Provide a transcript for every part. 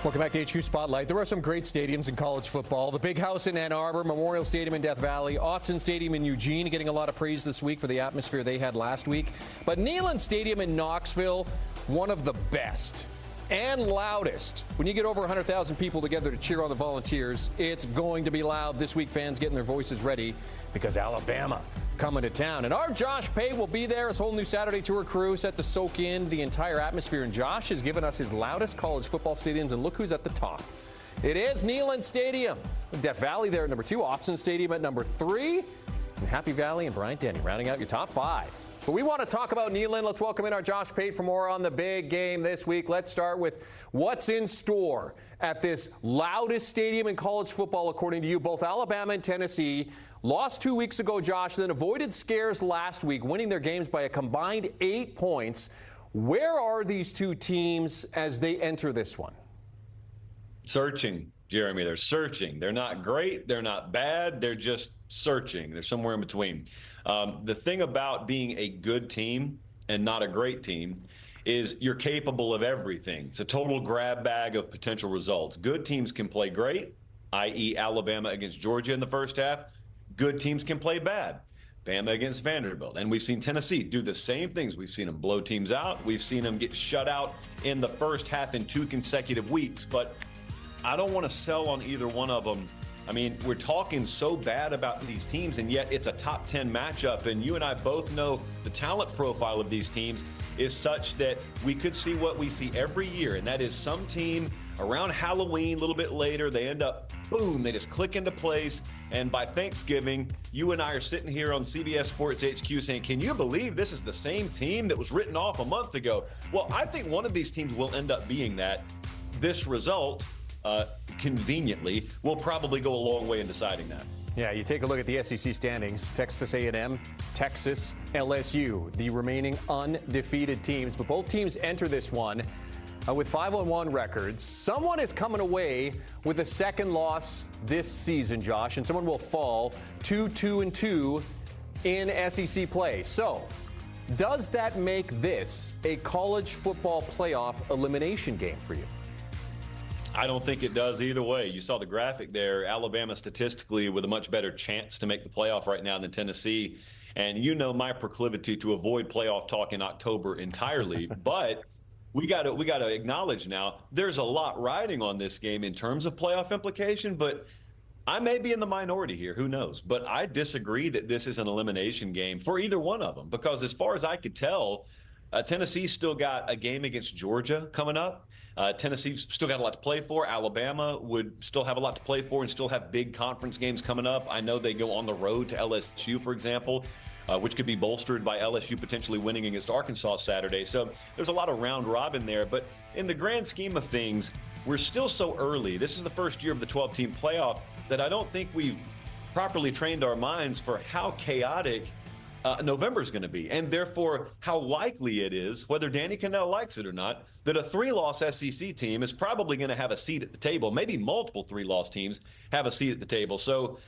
Welcome back to HQ Spotlight. There are some great stadiums in college football. The Big House in Ann Arbor, Memorial Stadium in Death Valley, Autzen Stadium in Eugene getting a lot of praise this week for the atmosphere they had last week. But Neyland Stadium in Knoxville, one of the best and loudest. When you get over 100,000 people together to cheer on the Volunteers, it's going to be loud. This week, fans getting their voices ready because Alabama coming to town. And our Josh Pate will be there. His whole new Saturday tour crew set to soak in the entire atmosphere. And Josh has given us his loudest college football stadiums. And look who's at the top. It is Neyland Stadium. Death Valley there at number 2. Autzen Stadium at number 3. And Happy Valley and Bryant-Denny rounding out your top 5. But we want to talk about Neyland. Let's welcome in our Josh Pate for more on the big game this week. Let's start with what's in store at this loudest stadium in college football, according to you. Both Alabama and Tennessee lost 2 weeks ago, Josh, then avoided scares last week, winning their games by a combined 8 points. Where are these two teams as they enter this one? Searching, Jeremy. They're searching. They're not great. They're not bad. They're just searching. They're somewhere in between. The thing about being a good team and not a great team is you're capable of everything. It's a total grab bag of potential results. Good teams can play great, i.e. Alabama against Georgia in the first half. Good teams can play bad. Bama against Vanderbilt. And we've seen Tennessee do the same things. We've seen them blow teams out. We've seen them get shut out in the first half in 2 consecutive weeks. But I don't want to sell on either one of them. I mean, we're talking so bad about these teams, and yet it's a top 10 matchup. And you and I both know the talent profile of these teams is such that we could see what we see every year, and that is some team around Halloween, a little bit later, they end up, boom, they just click into place. And by Thanksgiving, you and I are sitting here on CBS Sports HQ saying, can you believe this is the same team that was written off a month ago? Well, I think one of these teams will end up being that. This result, conveniently, will probably go a long way in deciding that. Yeah, you take a look at the SEC standings. Texas A&M, Texas, LSU, the remaining undefeated teams. But both teams enter this one with 5-1 records. Someone is coming away with a second loss this season, Josh, and someone will fall 2-2-2 in SEC play. So, does that make this a college football playoff elimination game for you? I don't think it does either way. You saw the graphic there. Alabama statistically with a much better chance to make the playoff right now than Tennessee. And you know my proclivity to avoid playoff talk in October entirely. But we got to acknowledge now there's a lot riding on this game in terms of playoff implication. But I may be in the minority here. Who knows? But I disagree that this is an elimination game for either one of them. Because as far as I could tell, Tennessee's still got a game against Georgia coming up. Tennessee's still got a lot to play for. Alabama would still have a lot to play for and still have big conference games coming up. I know they go on the road to LSU, for example, which could be bolstered by LSU potentially winning against Arkansas Saturday. So there's a lot of round robin there. But in the grand scheme of things, we're still so early. This is the first year of the 12-team playoff that I don't think we've properly trained our minds for how chaotic November is going to be, and therefore how likely it is, whether Danny Cannell likes it or not, that a 3-loss SEC team is probably going to have a seat at the table. Maybe multiple 3-loss teams have a seat at the table. So,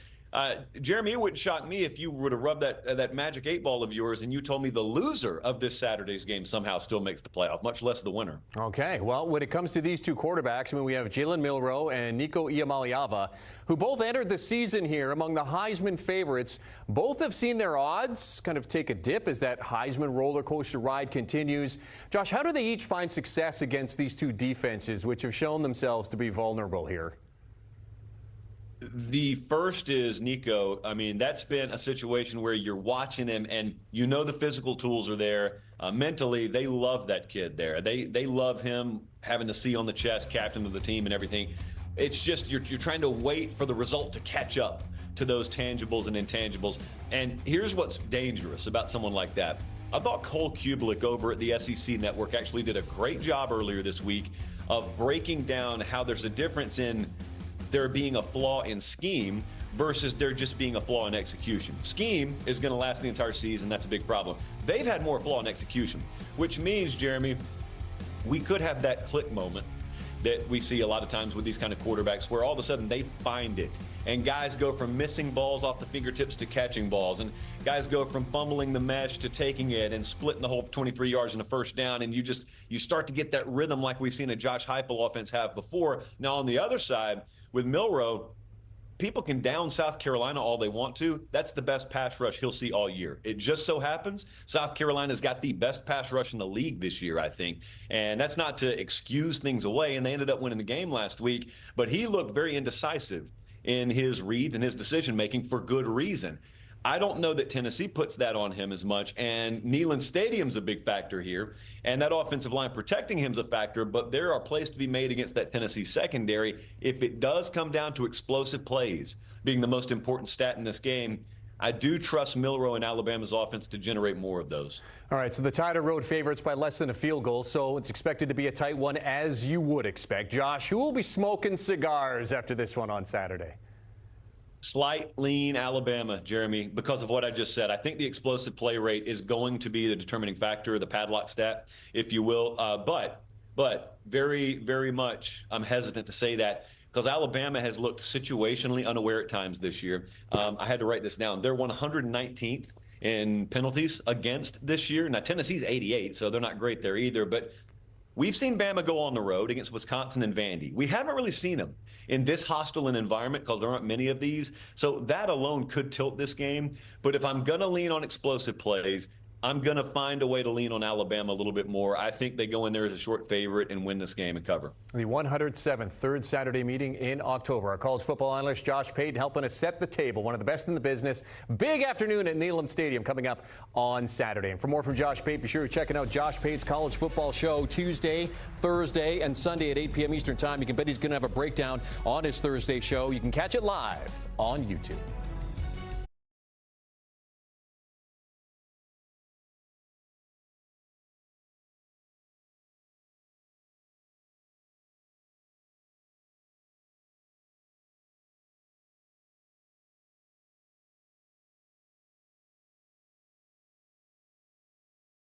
Jeremy, it wouldn't shock me if you were to rub that magic 8 ball of yours and you told me the loser of this Saturday's game somehow still makes the playoff, much less the winner. Okay, well, when it comes to these two quarterbacks, I mean, we have Jalen Milroe and Nico Iamaleava, who both entered the season here among the Heisman favorites. Both have seen their odds kind of take a dip as that Heisman roller coaster ride continues. Josh, how do they each find success against these two defenses, which have shown themselves to be vulnerable here? The first is Nico. I mean, that's been a situation where you're watching him and you know the physical tools are there. Mentally, they love that kid there. They love him having the C on the chest, captain of the team and everything. It's just you're trying to wait for the result to catch up to those tangibles and intangibles. And here's what's dangerous about someone like that. I thought Cole Kubelik over at the SEC Network actually did a great job earlier this week of breaking down how there's a difference in there being a flaw in scheme versus there just being a flaw in execution. Scheme is going to last the entire season. That's a big problem. They've had more flaw in execution, which means, Jeremy, we could have that click moment that we see a lot of times with these kind of quarterbacks where all of a sudden they find it and guys go from missing balls off the fingertips to catching balls, and guys go from fumbling the mesh to taking it and splitting the hole for 23 yards in a first down, and you start to get that rhythm like we've seen a Josh Heupel offense have before. Now on the other side with Milroe, people can down South Carolina all they want to. That's the best pass rush he'll see all year. It just so happens South Carolina's got the best pass rush in the league this year, I think. And that's not to excuse things away, and they ended up winning the game last week. But he looked very indecisive in his reads and his decision-making for good reason. I don't know that Tennessee puts that on him as much, and Neyland Stadium's a big factor here, and that offensive line protecting him's a factor, but there are plays to be made against that Tennessee secondary. If it does come down to explosive plays being the most important stat in this game, I do trust Milroe and Alabama's offense to generate more of those. All right, so the Tide are road favorites by less than a field goal, so it's expected to be a tight one, as you would expect. Josh, who will be smoking cigars after this one on Saturday? Slight lean Alabama, Jeremy, because of what I just said. I think the explosive play rate is going to be the determining factor, the padlock stat, if you will. But very, very much I'm hesitant to say that because Alabama has looked situationally unaware at times this year. I had to write this down. They're 119th in penalties against this year. Now, Tennessee's 88, so they're not great there either. But we've seen Bama go on the road against Wisconsin and Vandy. We haven't really seen them in this hostile an environment because there aren't many of these. So that alone could tilt this game. But if I'm going to lean on explosive plays, I'm going to find a way to lean on Alabama a little bit more. I think they go in there as a short favorite and win this game and cover. The 107th third Saturday meeting in October. Our college football analyst Josh Pate helping us set the table. One of the best in the business. Big afternoon at Neyland Stadium coming up on Saturday. And for more from Josh Pate, be sure you're checking out Josh Pate's college football show Tuesday, Thursday, and Sunday at 8 p.m. Eastern Time. You can bet he's going to have a breakdown on his Thursday show. You can catch it live on YouTube.